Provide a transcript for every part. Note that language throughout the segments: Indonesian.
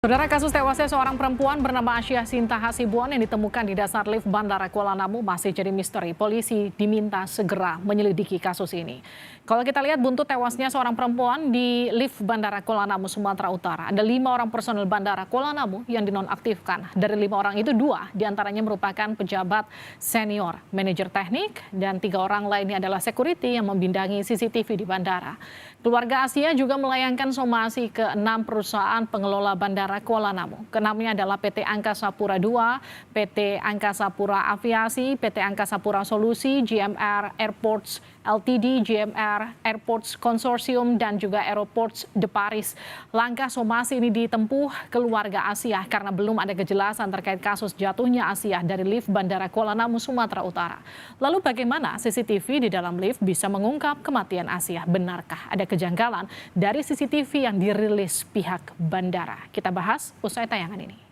Saudara, kasus tewasnya seorang perempuan bernama Asia Sinta Hasibuan yang ditemukan di dasar lift Bandara Kuala Namu masih jadi misteri. Polisi diminta segera menyelidiki kasus ini. Kalau kita lihat buntut tewasnya seorang perempuan di lift Bandara Kuala Namu, Sumatera Utara. Ada 5 orang personel Bandara Kuala Namu yang dinonaktifkan. Dari 5 orang itu 2 diantaranya merupakan pejabat senior, manajer teknik, dan 3 orang lainnya adalah security yang membindangi CCTV di bandara. Keluarga Asia juga melayangkan somasi ke 6 perusahaan pengelola bandara Kuala Namu. Keenamnya adalah PT Angkasa Pura II, PT Angkasa Pura Aviasi, PT Angkasa Pura Solusi, GMR Airports Ltd, GMR Airports Consortium, dan juga Aeroports de Paris. Langkah somasi ini ditempuh keluarga Asia karena belum ada kejelasan terkait kasus jatuhnya Asia dari lift Bandara Kuala Namu, Sumatera Utara. Lalu bagaimana CCTV di dalam lift bisa mengungkap kematian Asia? Benarkah ada kejanggalan dari CCTV yang dirilis pihak bandara? Kita bahas usai tayangan ini.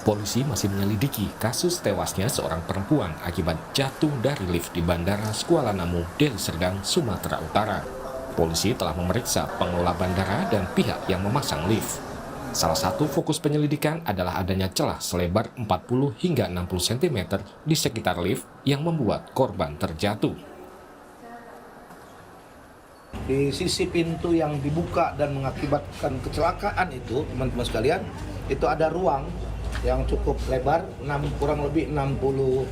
Polisi masih menyelidiki kasus tewasnya seorang perempuan akibat jatuh dari lift di Bandara Kuala Namu, Deli Serdang, Sumatera Utara. Polisi telah memeriksa pengelola bandara dan pihak yang memasang lift. Salah satu fokus penyelidikan adalah adanya celah selebar 40 hingga 60 cm di sekitar lift yang membuat korban terjatuh. Di sisi pintu yang dibuka dan mengakibatkan kecelakaan itu, teman-teman sekalian, itu ada ruang yang cukup lebar, kurang lebih 60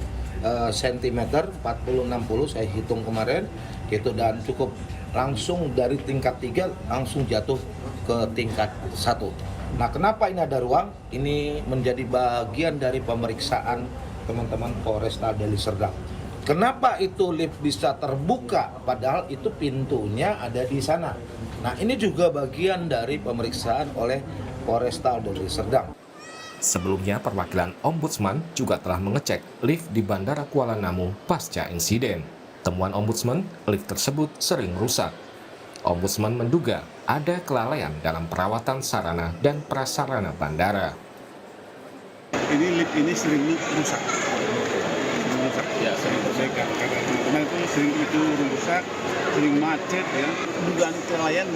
cm, 40-60 saya hitung kemarin, gitu, dan cukup langsung dari tingkat 3 langsung jatuh ke tingkat 1. Nah, kenapa ini ada ruang? Ini menjadi bagian dari pemeriksaan teman-teman Polresta Deli Serdang. Kenapa itu lift bisa terbuka padahal itu pintunya ada di sana? Nah, ini juga bagian dari pemeriksaan oleh Polresta Deli Serdang. Sebelumnya, perwakilan Ombudsman juga telah mengecek lift di Bandara Kuala Namu pasca insiden. Temuan Ombudsman, lift tersebut sering rusak. Ombudsman menduga ada kelalaian dalam perawatan sarana dan prasarana bandara. Ini lift ini sering rusak. Ya, sering rusak. Karena itu sering rusak, sering macet ya. Dugaan kelalaian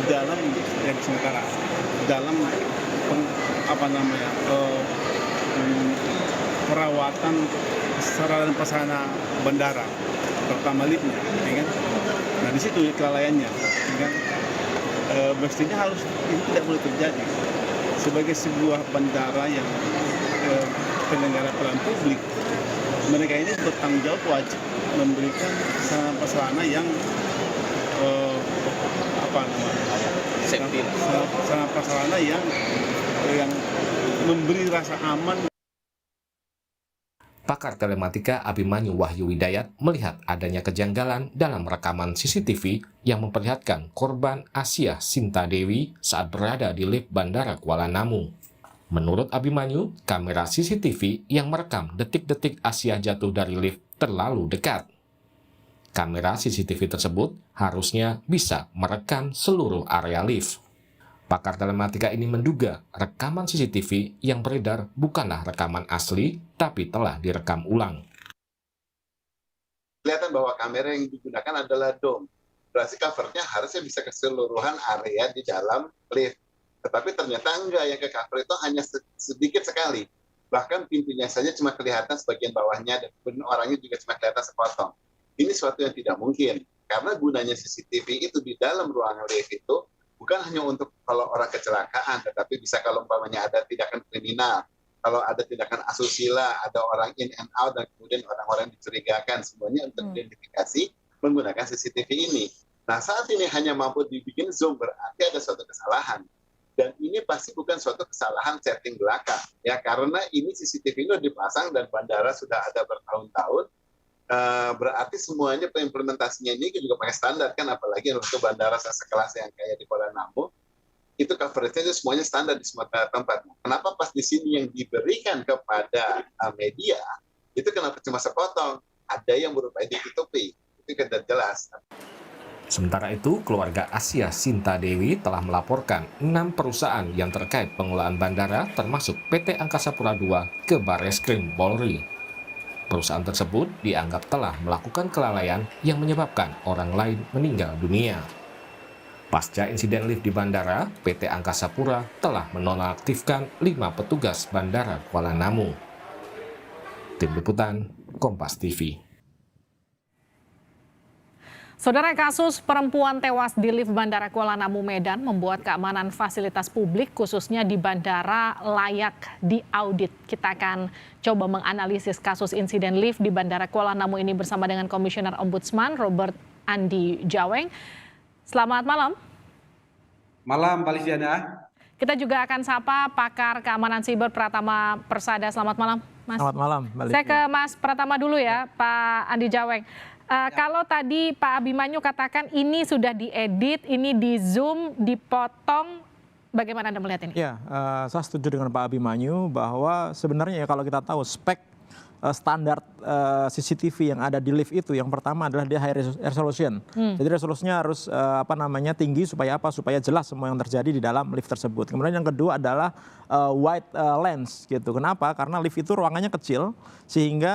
dalam yang sementara dalam perawatan sarana dan prasarana bandara, terutama liftnya, ya kan? Nah, di situ kelalaiannya, ya kan? Mestinya harus ini tidak boleh terjadi sebagai sebuah bandara yang penyelenggara pelayanan publik. Mereka ini bertanggung jawab wajib memberikan sarana prasarana yang sarana prasarana yang memberi rasa aman. Pakar telematika Abimanyu Wahyu Widayat melihat adanya kejanggalan dalam rekaman CCTV yang memperlihatkan korban Asia Sinta Dewi saat berada di lift Bandara Kuala Namu. Menurut Abimanyu, kamera CCTV yang merekam detik-detik Asia jatuh dari lift terlalu dekat. Kamera CCTV tersebut harusnya bisa merekam seluruh area lift. Pakar telematika ini menduga rekaman CCTV yang beredar bukanlah rekaman asli, tapi telah direkam ulang. Kelihatan bahwa kamera yang digunakan adalah dome. Berarti covernya harusnya bisa keseluruhan area di dalam lift. Tetapi ternyata enggak, yang ke cover itu hanya sedikit sekali. Bahkan pintunya saja cuma kelihatan sebagian bawahnya, dan kemudian orangnya juga cuma kelihatan sepotong. Ini suatu yang tidak mungkin, karena gunanya CCTV itu di dalam ruangan lift itu bukan hanya untuk kalau orang kecelakaan, tetapi bisa kalau umpamanya ada tindakan kriminal, kalau ada tindakan asusila, ada orang in and out, dan kemudian orang-orang dicurigakan, semuanya untuk identifikasi menggunakan CCTV ini. Nah, saat ini hanya mampu dibikin zoom, berarti ada suatu kesalahan. Dan ini pasti bukan suatu kesalahan setting belakang, ya, karena ini CCTV ini dipasang dan bandara sudah ada bertahun-tahun. Berarti semuanya implementasinya ini juga pakai standar kan, apalagi untuk bandara sekelas yang kayak di Kuala Namu, itu coverage-nya semuanya standar di semua tempat. Kenapa pas di sini yang diberikan kepada media, itu kenapa cuma sepotong? Ada yang berupaya ditutupi, itu tidak jelas. Sementara itu, keluarga Asia Sinta Dewi telah melaporkan 6 perusahaan yang terkait pengelolaan bandara termasuk PT Angkasa Pura II ke Barreskrim Polri. Perusahaan tersebut dianggap telah melakukan kelalaian yang menyebabkan orang lain meninggal dunia. Pasca insiden lift di bandara, PT Angkasa Pura telah menonaktifkan 5 petugas Bandara Kuala Namu. Tim Liputan, Kompas TV. Saudara, kasus perempuan tewas di lift Bandara Kuala Namu, Medan membuat keamanan fasilitas publik khususnya di bandara layak diaudit. Kita akan coba menganalisis kasus insiden lift di Bandara Kuala Namu ini bersama dengan Komisioner Ombudsman Robert Andi Jaweng. Selamat malam. Malam, Mbak Liviana. Kita juga akan sapa pakar keamanan siber Pratama Persada. Selamat malam, Mas. Selamat malam, Mbak Liviana. Saya ke Mas Pratama dulu ya, Pak Andi Jaweng. Kalau tadi Pak Abimanyu katakan ini sudah diedit, ini di zoom, dipotong, bagaimana Anda melihat ini? Ya, saya setuju dengan Pak Abimanyu bahwa sebenarnya ya kalau kita tahu spek standar CCTV yang ada di lift itu, yang pertama adalah dia high resolution. Jadi resolusinya harus tinggi supaya apa? Supaya jelas semua yang terjadi di dalam lift tersebut. Kemudian yang kedua adalah wide lens gitu. Kenapa? Karena lift itu ruangannya kecil sehingga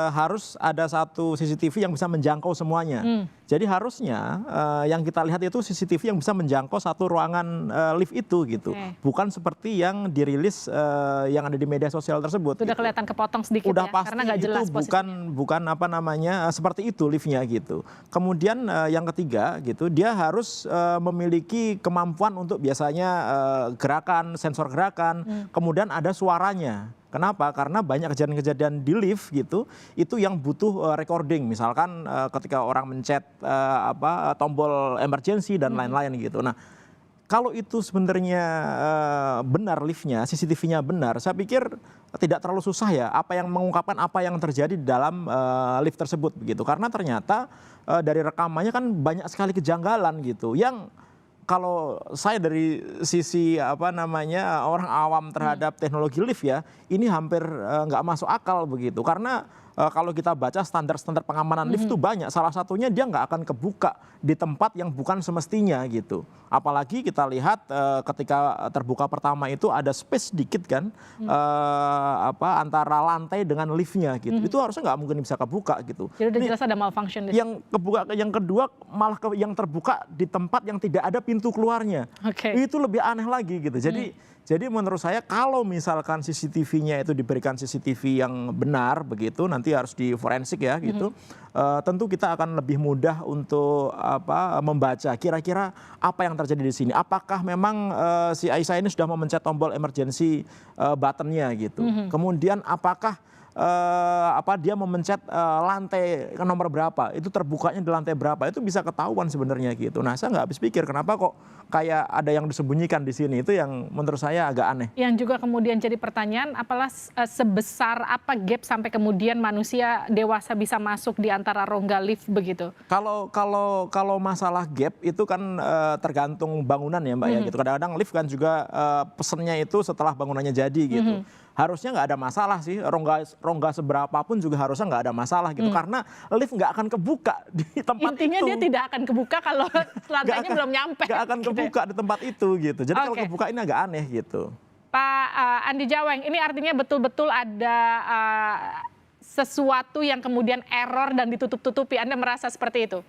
harus ada satu CCTV yang bisa menjangkau semuanya. Jadi harusnya yang kita lihat itu CCTV yang bisa menjangkau satu ruangan lift itu gitu. Bukan seperti yang dirilis yang ada di media sosial tersebut. Sudah gitu. kelihatan kepotong sedikit Udah ya, pasti karena nggak jelas itu posisinya. bukan seperti itu liftnya gitu. Kemudian yang ketiga gitu, dia harus memiliki kemampuan untuk biasanya gerakan, sensor gerakan, kemudian ada suaranya. Kenapa? Karena banyak kejadian-kejadian di lift gitu, itu yang butuh recording. Misalkan ketika orang mencet tombol emergency dan lain-lain gitu. Nah, kalau itu sebenarnya benar liftnya, CCTV-nya benar, saya pikir tidak terlalu susah ya mengungkapkan apa yang terjadi di dalam lift tersebut begitu. Karena ternyata dari rekamannya kan banyak sekali kejanggalan gitu. Yang kalau saya dari sisi orang awam terhadap teknologi lift ya, ini hampir nggak masuk akal begitu. Karena kalau kita baca standar-standar pengamanan lift itu banyak. Salah satunya dia nggak akan kebuka di tempat yang bukan semestinya gitu. Apalagi kita lihat ketika terbuka pertama itu ada space sedikit kan antara lantai dengan liftnya gitu. Itu harusnya nggak mungkin bisa kebuka gitu. Jadi udah jelas ada malfunction di situ. Yang kebuka, yang kedua malah yang terbuka di tempat yang tidak ada pintu keluarnya. Itu lebih aneh lagi gitu. Jadi menurut saya kalau misalkan CCTV-nya itu diberikan CCTV yang benar begitu, nanti harus di forensik ya gitu. Tentu kita akan lebih mudah untuk membaca kira-kira apa yang terjadi di sini. Apakah memang si Aisyah ini sudah memencet tombol emergency button-nya gitu. Kemudian apakah dia memencet lantai nomor berapa, itu terbukanya di lantai berapa, itu bisa ketahuan sebenarnya gitu. Nah, saya nggak habis pikir kenapa kok kayak ada yang disembunyikan di sini, itu yang menurut saya agak aneh. Yang juga kemudian jadi pertanyaan, apalah sebesar apa gap sampai kemudian manusia dewasa bisa masuk di antara rongga lift begitu? Kalau masalah gap itu kan tergantung bangunan ya Mbak ya gitu. Kadang-kadang lift kan juga pesennya itu setelah bangunannya jadi gitu. Harusnya nggak ada masalah sih, rongga seberapa pun juga harusnya nggak ada masalah gitu, karena lift nggak akan kebuka di tempat Intinya itu. dia tidak akan kebuka kalau lantainya belum nyampe. Nggak akan kebuka di tempat itu gitu, jadi kalau kebuka ini agak aneh gitu. Pak Andi Jaweng, ini artinya betul-betul ada sesuatu yang kemudian error dan ditutup-tutupi, Anda merasa seperti itu?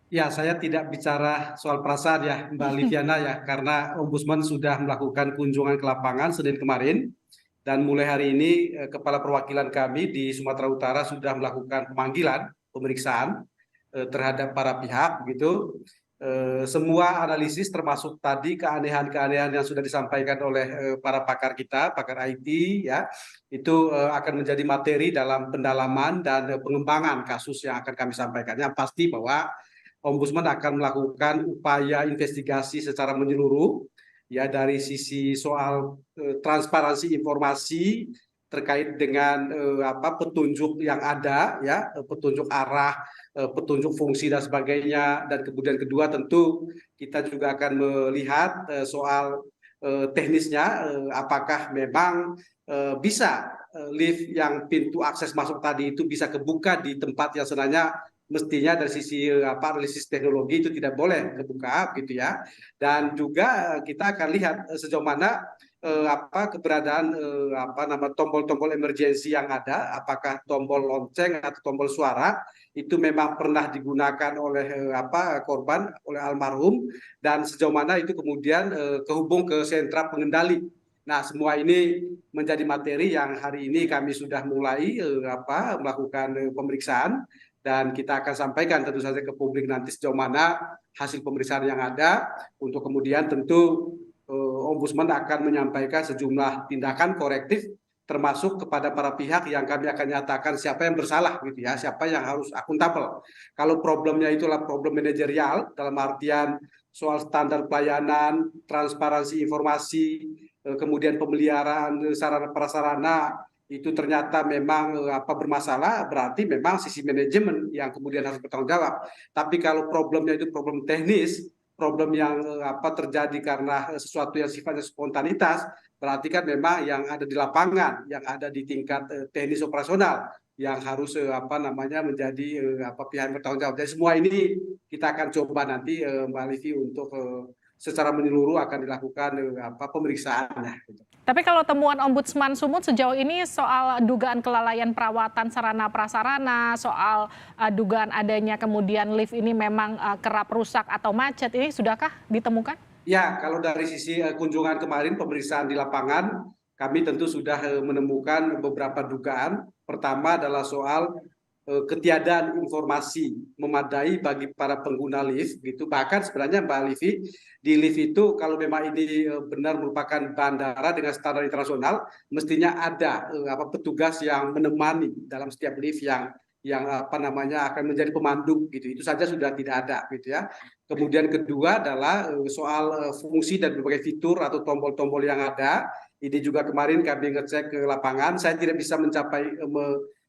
Ya, saya tidak bicara soal perasaan ya, Mbak Liviana ya, karena Ombudsman sudah melakukan kunjungan ke lapangan Senin kemarin, dan mulai hari ini Kepala Perwakilan kami di Sumatera Utara sudah melakukan pemanggilan, pemeriksaan terhadap para pihak begitu. Semua analisis termasuk tadi keanehan-keanehan yang sudah disampaikan oleh para pakar kita, pakar IT ya, itu akan menjadi materi dalam pendalaman dan pengembangan kasus yang akan kami sampaikan. Yang pasti bahwa Ombudsman akan melakukan upaya investigasi secara menyeluruh ya, dari sisi soal transparansi informasi terkait dengan petunjuk yang ada ya, petunjuk arah, petunjuk fungsi dan sebagainya, dan kemudian kedua tentu kita juga akan melihat soal teknisnya, apakah memang bisa lift yang pintu akses masuk tadi itu bisa kebuka di tempat yang sebenarnya mestinya dari sisi analisis teknologi itu tidak boleh terbuka gitu ya. Dan juga kita akan lihat sejauh mana keberadaan tombol-tombol emergensi yang ada, apakah tombol lonceng atau tombol suara itu memang pernah digunakan oleh korban, oleh almarhum, dan sejauh mana itu kemudian kehubung ke sentra pengendali. Nah, semua ini menjadi materi yang hari ini kami sudah mulai melakukan pemeriksaan, dan kita akan sampaikan tentu saja ke publik nanti sejauh mana hasil pemeriksaan yang ada, untuk kemudian tentu Ombudsman akan menyampaikan sejumlah tindakan korektif, termasuk kepada para pihak yang kami akan nyatakan siapa yang bersalah gitu ya, siapa yang harus akuntabel. Kalau problemnya itulah problem manajerial dalam artian soal standar pelayanan, transparansi informasi, kemudian pemeliharaan sarana prasarana itu ternyata memang bermasalah, berarti memang sisi manajemen yang kemudian harus bertanggung jawab. Tapi kalau problemnya itu problem teknis, problem yang terjadi karena sesuatu yang sifatnya spontanitas, berarti kan memang yang ada di lapangan, yang ada di tingkat teknis operasional yang harus menjadi pihak yang bertanggung jawab. Jadi semua ini kita akan coba nanti Mbak Livi untuk secara menyeluruh akan dilakukan pemeriksaannya. Tapi kalau temuan Ombudsman Sumut sejauh ini soal dugaan kelalaian perawatan sarana prasarana, soal dugaan adanya kemudian lift ini memang kerap rusak atau macet, ini sudahkah ditemukan? Ya, kalau dari sisi kunjungan kemarin pemeriksaan di lapangan, kami tentu sudah menemukan beberapa dugaan. Pertama adalah soal ketiadaan informasi memadai bagi para pengguna lift gitu. Bahkan sebenarnya Mbak Livi, di lift itu kalau memang ini benar merupakan bandara dengan standar internasional, mestinya ada petugas yang menemani dalam setiap lift yang akan menjadi pemandu gitu. Itu saja sudah tidak ada gitu ya. Kemudian kedua adalah soal fungsi dan berbagai fitur atau tombol-tombol yang ada. Ini juga kemarin kami ngecek ke lapangan. Saya tidak bisa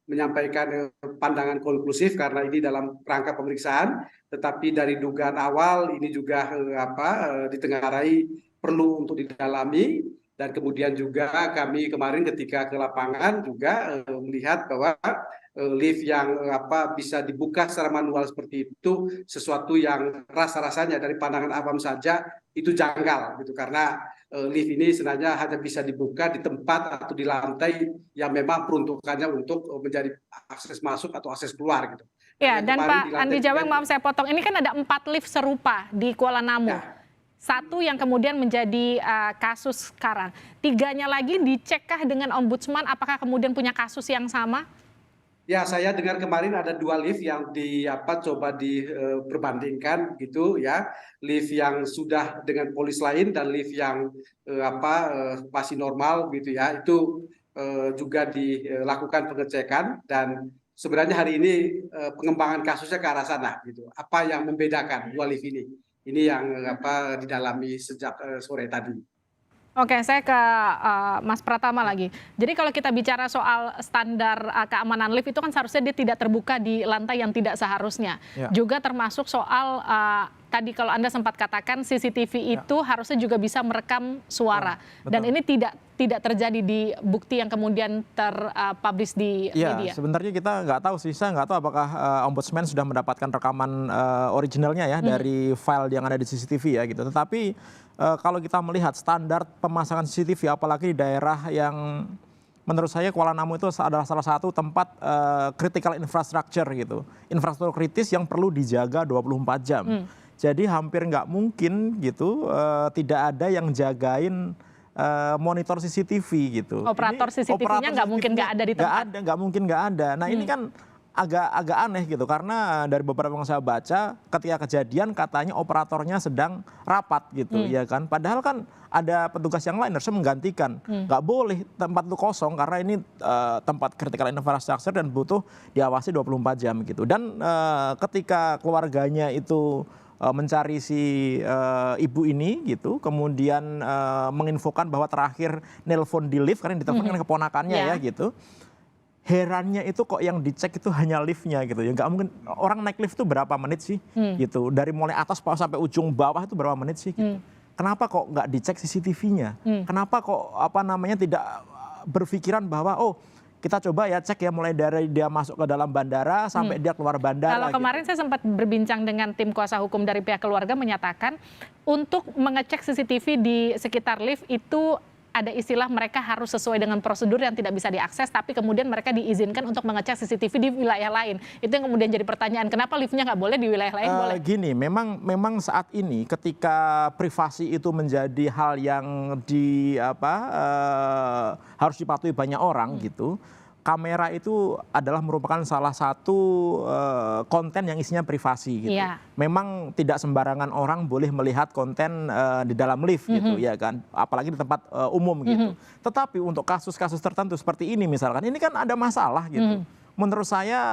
menyampaikan pandangan konklusif karena ini dalam rangka pemeriksaan, tetapi dari dugaan awal ini juga ditengarai perlu untuk didalami, dan kemudian juga kami kemarin ketika ke lapangan juga melihat bahwa lift yang bisa dibuka secara manual seperti itu sesuatu yang rasa-rasanya dari pandangan awam saja itu janggal gitu, karena lift ini sebenarnya hanya bisa dibuka di tempat atau di lantai yang memang peruntukannya untuk menjadi akses masuk atau akses keluar gitu. Ya, dan Pak Andi Jaweng, maaf saya potong, ini kan ada 4 lift serupa di Kuala Namu. Ya. Satu yang kemudian menjadi kasus sekarang. 3-nya lagi dicekkah dengan Ombudsman, apakah kemudian punya kasus yang sama? Ya, saya dengar kemarin ada 2 lift yang coba diperbandingkan gitu ya. Lift yang sudah dengan polis lain dan lift yang masih normal gitu ya. Itu juga dilakukan pengecekan, dan sebenarnya hari ini pengembangan kasusnya ke arah sana gitu. Apa yang membedakan 2 lift ini? Ini yang didalami sejak sore tadi. Oke, saya ke Mas Pratama lagi. Jadi kalau kita bicara soal standar keamanan lift itu kan seharusnya dia tidak terbuka di lantai yang tidak seharusnya. Ya. Juga termasuk soal tadi kalau Anda sempat katakan CCTV itu harusnya juga bisa merekam suara. Dan ini tidak terjadi di bukti yang kemudian terpublish di media. Sebenarnya kita nggak tahu sih, saya nggak tahu apakah Ombudsman sudah mendapatkan rekaman originalnya ya dari file yang ada di CCTV ya gitu. Tetapi kalau kita melihat standar pemasangan CCTV, apalagi di daerah yang menurut saya Kuala Namu itu adalah salah satu tempat critical infrastructure gitu, infrastruktur kritis yang perlu dijaga 24 jam. Jadi hampir nggak mungkin gitu tidak ada yang jagain monitor CCTV gitu. Operator CCTV-nya nggak mungkin nggak ada di tempat. Nggak mungkin nggak ada. Nah ini kan agak aneh gitu, karena dari beberapa yang saya baca ketika kejadian katanya operatornya sedang rapat gitu ya kan. Padahal kan ada petugas yang lain harusnya menggantikan. Nggak boleh tempat itu kosong karena ini tempat critical infrastructure dan butuh diawasi 24 jam gitu. Dan ketika keluarganya itu mencari si ibu ini gitu, kemudian menginfokan bahwa terakhir nelpon di lift karena ditelepon keponakannya ya gitu. Herannya itu kok yang dicek itu hanya liftnya gitu ya, nggak mungkin. Orang naik lift itu berapa menit sih gitu, dari mulai atas sampai ujung bawah itu berapa menit sih gitu. Kenapa kok nggak dicek CCTV-nya? Kenapa kok tidak berpikiran bahwa kita coba ya cek ya mulai dari dia masuk ke dalam bandara sampai dia keluar bandara. Kalau kemarin saya sempat berbincang dengan tim kuasa hukum dari pihak keluarga menyatakan untuk mengecek CCTV di sekitar lift itu ada istilah mereka harus sesuai dengan prosedur yang tidak bisa diakses, tapi kemudian mereka diizinkan untuk mengecek CCTV di wilayah lain. Itu yang kemudian jadi pertanyaan, kenapa liftnya nggak boleh di wilayah lain boleh? Gini, memang saat ini ketika privasi itu menjadi hal yang harus dipatuhi banyak orang gitu. Kamera itu adalah merupakan salah satu konten yang isinya privasi gitu. Iya. Memang tidak sembarangan orang boleh melihat konten di dalam lift gitu ya kan, apalagi di tempat umum gitu. Tetapi untuk kasus-kasus tertentu seperti ini misalkan, ini kan ada masalah gitu. Menurut saya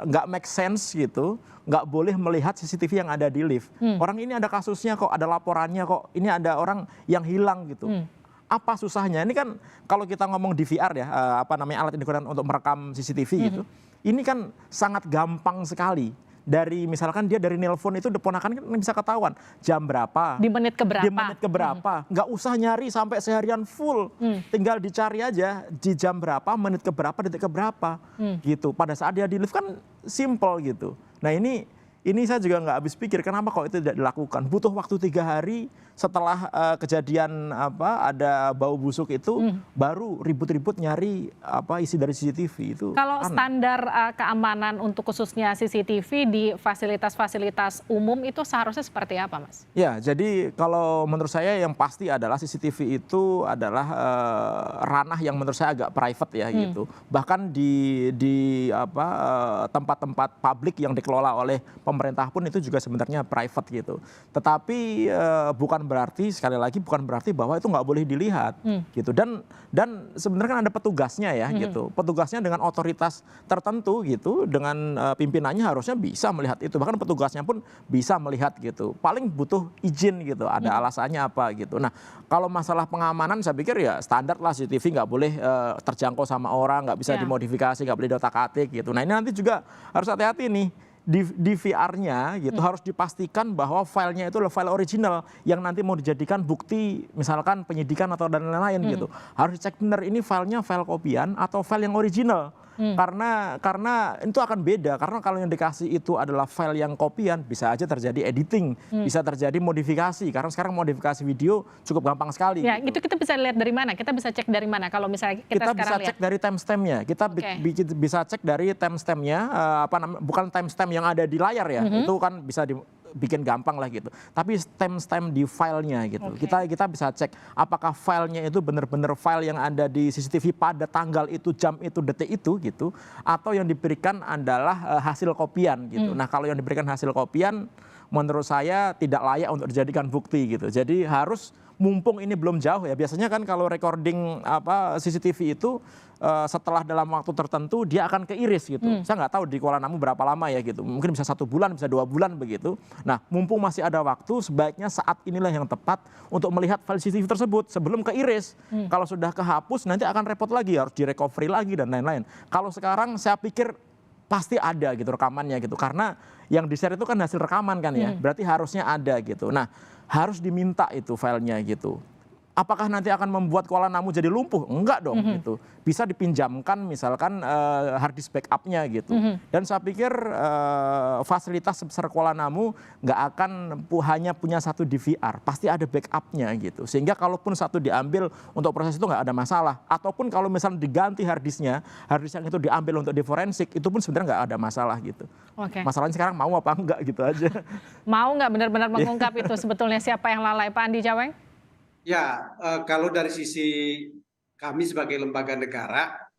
nggak make sense gitu, nggak boleh melihat CCTV yang ada di lift. Orang ini ada kasusnya kok, ada laporannya kok, ini ada orang yang hilang gitu. Apa susahnya? Ini kan kalau kita ngomong DVR ya, alat yang digunakan untuk merekam CCTV gitu. Ini kan sangat gampang sekali. Dari misalkan dia dari nelpon itu ponakan kan bisa ketahuan jam berapa, Di menit keberapa? di menit keberapa. Nggak usah nyari sampai seharian full. Tinggal dicari aja di jam berapa, menit keberapa, detik keberapa gitu. Pada saat dia di lift kan simple gitu. Nah ini saya juga nggak habis pikir kenapa kok itu tidak dilakukan. Butuh waktu 3 hari setelah kejadian ada bau busuk itu baru ribut-ribut nyari isi dari CCTV itu. Kalau aneh. standar keamanan untuk khususnya CCTV di fasilitas-fasilitas umum itu seharusnya seperti apa, Mas? Ya, jadi kalau menurut saya yang pasti adalah CCTV itu adalah ranah yang menurut saya agak private ya gitu. Bahkan di tempat-tempat publik yang dikelola oleh pemerintah pun itu juga sebenarnya private gitu. Tetapi bukan berarti bahwa itu nggak boleh dilihat gitu. Dan sebenarnya kan ada petugasnya ya gitu. Petugasnya dengan otoritas tertentu gitu, dengan pimpinannya harusnya bisa melihat itu. Bahkan petugasnya pun bisa melihat gitu. Paling butuh izin gitu, ada alasannya apa gitu. Nah, kalau masalah pengamanan saya pikir ya standar lah, CCTV nggak boleh terjangkau sama orang, nggak bisa dimodifikasi, nggak boleh diotak-atik gitu. Nah, ini nanti juga harus hati-hati nih. Di VR-nya gitu harus dipastikan bahwa filenya itu adalah file original yang nanti mau dijadikan bukti misalkan penyidikan atau dan lain-lain gitu. Harus dicek benar ini filenya file kopian atau file yang original. Karena itu akan beda, karena kalau yang dikasih itu adalah file yang kopian bisa aja terjadi editing, bisa terjadi modifikasi, karena sekarang modifikasi video cukup gampang sekali. Ya, gitu. itu kita bisa lihat dari mana? Kita bisa cek dari mana kalau misalnya kita sekarang bisa lihat? cek dari timestamp-nya. Kita bisa cek dari timestamp-nya, bukan timestamp yang ada di layar ya, itu kan bisa bikin gampang lah gitu. Tapi timestamp di filenya gitu. Kita bisa cek apakah filenya itu benar-benar file yang ada di CCTV pada tanggal itu, jam itu, detik itu gitu, atau yang diberikan adalah hasil kopian gitu. Nah, kalau yang diberikan hasil kopian menurut saya tidak layak untuk dijadikan bukti gitu. Jadi harus mumpung ini belum jauh ya. Biasanya kan kalau recording CCTV itu setelah dalam waktu tertentu dia akan keiris gitu. Saya nggak tahu di Kuala Namu berapa lama ya gitu. Mungkin bisa 1 bulan, bisa 2 bulan begitu. Nah, mumpung masih ada waktu, sebaiknya saat inilah yang tepat untuk melihat file CCTV tersebut sebelum keiris. Kalau sudah kehapus nanti akan repot lagi, harus direcovery lagi dan lain-lain. Kalau sekarang saya pikir pasti ada gitu rekamannya gitu. Karena yang di-share itu kan hasil rekaman kan ya. Berarti harusnya ada gitu. Nah, harus diminta itu filenya gitu. Apakah nanti akan membuat Kuala Namu jadi lumpuh? Enggak dong gitu. Bisa dipinjamkan misalkan hard disk backup-nya gitu. Dan saya pikir fasilitas sebesar Kuala Namu nggak akan hanya punya satu DVR. Pasti ada backup-nya gitu. Sehingga kalaupun satu diambil untuk proses itu nggak ada masalah. Ataupun kalau misalnya diganti hard disk-nya, hard disk yang itu diambil untuk diforensik, itu pun sebenarnya nggak ada masalah gitu. Masalahnya sekarang mau apa enggak gitu aja. Mau nggak benar-benar mengungkap itu sebetulnya siapa yang lalai, Pak Andi Jaweng? Ya, kalau dari sisi kami sebagai lembaga negara,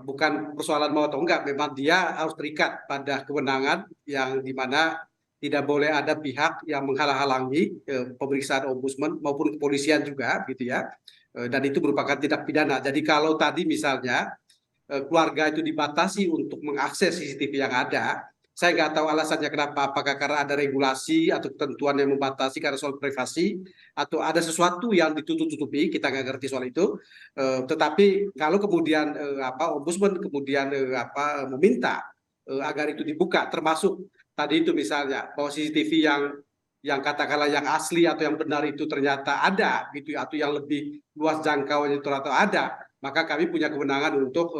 bukan persoalan mau atau enggak, memang dia harus terikat pada kewenangan yang dimana tidak boleh ada pihak yang menghalang-halangi pemeriksaan ombudsman maupun kepolisian juga, gitu ya. Dan itu merupakan tindak pidana. Jadi kalau tadi misalnya keluarga itu dibatasi untuk mengakses CCTV yang ada, saya nggak tahu alasannya kenapa, apakah karena ada regulasi atau ketentuan yang membatasi karena soal privasi, atau ada sesuatu yang ditutup-tutupi, kita nggak ngerti soal itu. Tetapi kalau kemudian ombudsman kemudian meminta agar itu dibuka, termasuk tadi itu misalnya bahwa CCTV yang katakanlah yang asli atau yang benar itu ternyata ada, gitu, atau yang lebih luas jangkauannya itu atau ada, maka kami punya kewenangan untuk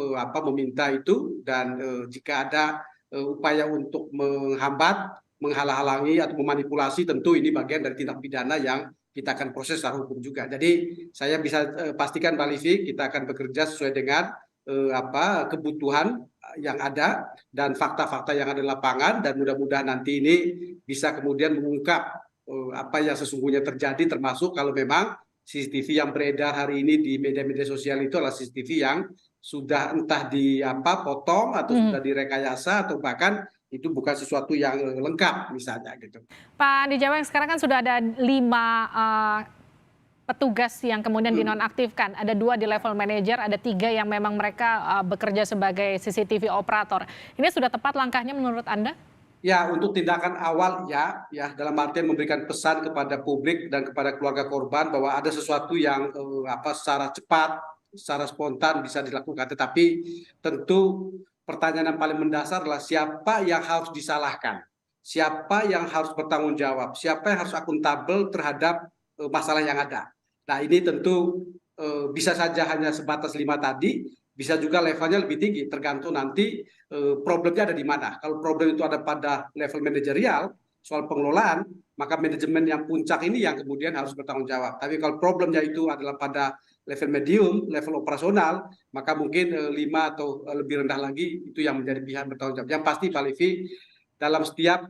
meminta itu, dan jika ada upaya untuk menghambat, menghalang-halangi atau memanipulasi, tentu ini bagian dari tindak pidana yang kita akan proses secara hukum juga. Jadi saya bisa pastikan Mbak Livi, kita akan bekerja sesuai dengan kebutuhan yang ada dan fakta-fakta yang ada di lapangan, dan mudah-mudahan nanti ini bisa kemudian mengungkap apa yang sesungguhnya terjadi, termasuk kalau memang CCTV yang beredar hari ini di media-media sosial itu adalah CCTV yang sudah entah potong atau sudah direkayasa, atau bahkan itu bukan sesuatu yang lengkap misalnya gitu. Pak Dijaweng, sekarang kan sudah ada 5 petugas yang kemudian dinonaktifkan. Ada 2 di level manajer, ada 3 yang memang mereka bekerja sebagai CCTV operator. Ini sudah tepat langkahnya menurut Anda? Ya, untuk tindakan awal ya dalam artian memberikan pesan kepada publik dan kepada keluarga korban bahwa ada sesuatu yang secara cepat, secara spontan bisa dilakukan. Tetapi tentu pertanyaan yang paling mendasar adalah siapa yang harus disalahkan, siapa yang harus bertanggung jawab, siapa yang harus akuntabel terhadap masalah yang ada. Nah, ini tentu bisa saja hanya sebatas 5 tadi, bisa juga levelnya lebih tinggi, tergantung nanti problemnya ada di mana. Kalau problem itu ada pada level manajerial, soal pengelolaan, maka manajemen yang puncak ini yang kemudian harus bertanggung jawab. Tapi kalau problemnya itu adalah pada level medium, level operasional, maka mungkin 5 atau lebih rendah lagi itu yang menjadi pihak bertanggung jawab. Yang pasti Pak Livi, dalam setiap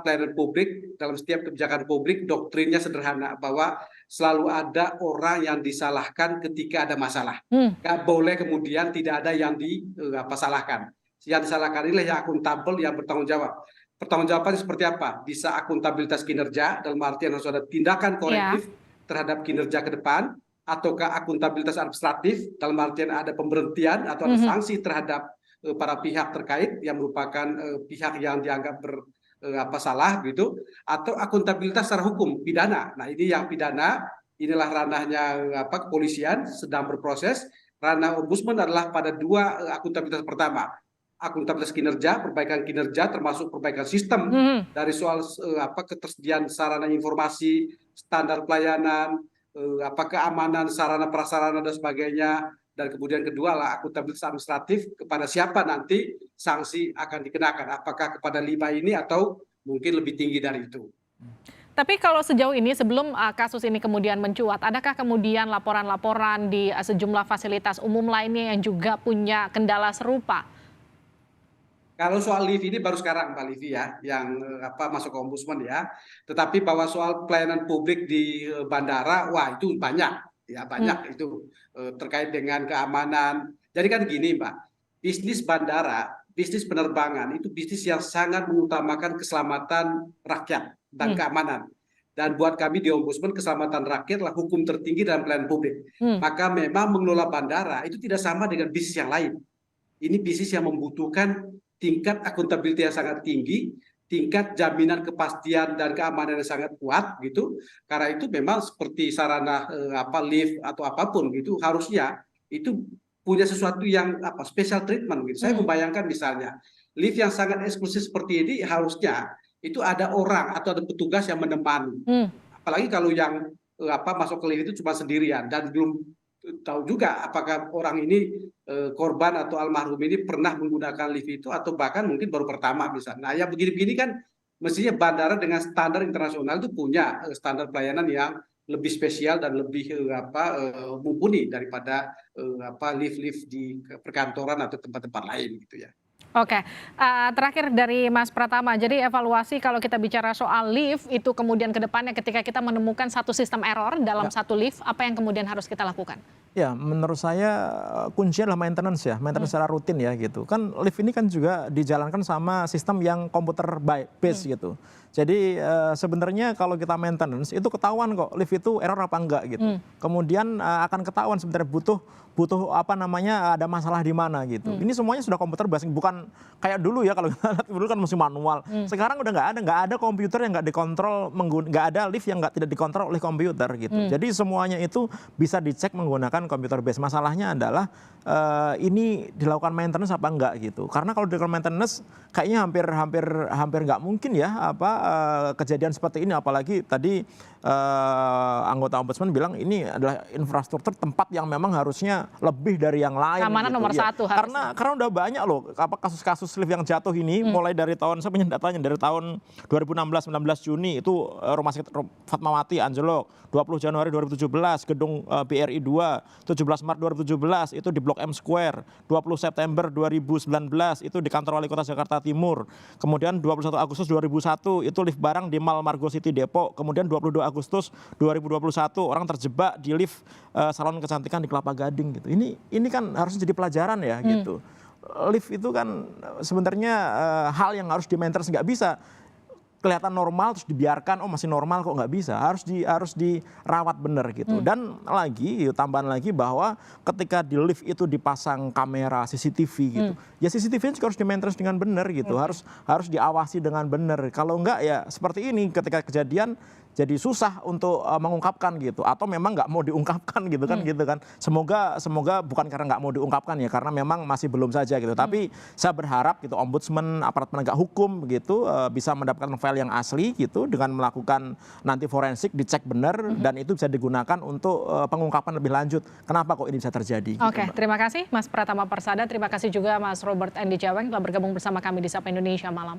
pelayanan publik, dalam setiap kebijakan publik, doktrinnya sederhana, bahwa selalu ada orang yang disalahkan ketika ada masalah. Nggak boleh kemudian tidak ada yang disalahkan. Yang disalahkan inilah yang akuntabel, yang bertanggung jawab. Pertanggungjawabannya seperti apa? Bisa akuntabilitas kinerja, dalam artian harus ada tindakan korektif terhadap kinerja ke depan, ataukah akuntabilitas administratif, dalam artian ada pemberhentian atau ada sanksi terhadap para pihak terkait yang merupakan pihak yang dianggap salah gitu, atau akuntabilitas secara hukum pidana. Nah, ini yang pidana, inilah ranahnya kepolisian sedang berproses. Ranah ombudsman adalah pada 2 akuntabilitas. Pertama, akuntabilitas kinerja, perbaikan kinerja termasuk perbaikan sistem dari soal ketersediaan sarana informasi, standar pelayanan, keamanan sarana prasarana dan sebagainya. Dan kemudian kedua lah akuntabilitas administratif, kepada siapa nanti sanksi akan dikenakan, apakah kepada 5 ini atau mungkin lebih tinggi dari itu. Tapi kalau sejauh ini sebelum kasus ini kemudian mencuat, adakah kemudian laporan-laporan di sejumlah fasilitas umum lainnya yang juga punya kendala serupa? Kalau soal lift ini baru sekarang Mbak Livi ya, yang masuk ke ombudsman ya. Tetapi bahwa soal pelayanan publik di bandara, wah itu banyak. Ya banyak itu terkait dengan keamanan. Jadi kan gini Mbak, bisnis bandara, bisnis penerbangan itu bisnis yang sangat mengutamakan keselamatan rakyat dan keamanan. Dan buat kami di Ombudsman, keselamatan rakyat adalah hukum tertinggi dalam pelayanan publik. Maka memang mengelola bandara itu tidak sama dengan bisnis yang lain. Ini bisnis yang membutuhkan tingkat akuntabilitas yang sangat tinggi, tingkat jaminan kepastian dan keamanan yang sangat kuat gitu. Karena itu memang seperti sarana lift atau apapun gitu, harusnya itu punya sesuatu yang special treatment gitu. Saya membayangkan misalnya lift yang sangat eksklusif seperti ini harusnya itu ada orang atau ada petugas yang menemani. Apalagi kalau yang masuk ke lift itu cuma sendirian dan belum tahu juga apakah orang ini korban atau almarhum ini pernah menggunakan lift itu atau bahkan mungkin baru pertama misalnya. Nah, ya begini-begini kan mestinya bandara dengan standar internasional itu punya standar pelayanan yang lebih spesial dan lebih mumpuni daripada lift-lift di perkantoran atau tempat-tempat lain gitu ya. Oke, terakhir dari Mas Pratama, jadi evaluasi kalau kita bicara soal lift itu kemudian ke depannya ketika kita menemukan satu sistem error dalam satu lift, apa yang kemudian harus kita lakukan? Ya, menurut saya kuncinya adalah maintenance ya, maintenance secara rutin ya gitu. Kan lift ini kan juga dijalankan sama sistem yang komputer based gitu. Jadi sebenarnya kalau kita maintenance itu ketahuan kok lift itu error apa enggak gitu. Kemudian akan ketahuan sebenarnya butuh ada masalah di mana gitu. Ini semuanya sudah komputer based, bukan kayak dulu ya kalau kita lihat dulu kan mesti manual. Sekarang udah nggak ada komputer yang nggak dikontrol, nggak ada lift yang tidak dikontrol oleh komputer gitu. Jadi semuanya itu bisa dicek menggunakan komputer based. Masalahnya adalah ini dilakukan maintenance apa enggak gitu. Karena kalau dilakukan maintenance kayaknya hampir nggak mungkin ya kejadian seperti ini, apalagi tadi anggota ombudsman bilang ini adalah infrastruktur tempat yang memang harusnya lebih dari yang lain. Keamanan gitu. nomor Ya. satu harusnya. Karena udah banyak loh kasus-kasus lift yang jatuh ini mulai dari tahun, saya punya datanya dari tahun 2016-19 Juni itu rumah sakit Fatmawati anjlok, 20 Januari 2017 gedung BRI 2, 17 Maret 2017 itu di Blok M Square, 20 September 2019 itu di kantor Wali Kota Jakarta Timur, kemudian 21 Agustus 2001 itu lift barang di Mall Margo City Depok, kemudian 22 Agustus 2021 orang terjebak di lift salon kecantikan di Kelapa Gading gitu. Ini kan harusnya jadi pelajaran ya gitu. Lift itu kan sebenarnya hal yang harus di-maintenance, nggak bisa kelihatan normal terus dibiarkan, oh masih normal kok, nggak bisa, harus dirawat bener gitu. Dan lagi tambahan lagi bahwa ketika di lift itu dipasang kamera CCTV gitu, ya CCTV juga harus di-maintenance dengan benar gitu, harus diawasi dengan benar. Kalau enggak ya seperti ini ketika kejadian jadi susah untuk mengungkapkan gitu, atau memang nggak mau diungkapkan gitu kan. Semoga bukan karena nggak mau diungkapkan ya, karena memang masih belum saja gitu. Tapi saya berharap gitu ombudsman, aparat penegak hukum gitu bisa mendapatkan file yang asli gitu dengan melakukan nanti forensik, dicek benar dan itu bisa digunakan untuk pengungkapan lebih lanjut. Kenapa kok ini bisa terjadi? Oke, Gitu, Mbak. terima kasih Mas Pratama Persada, terima kasih juga Mas Robert Endi Jaweng telah bergabung bersama kami di Sapa Indonesia Malam.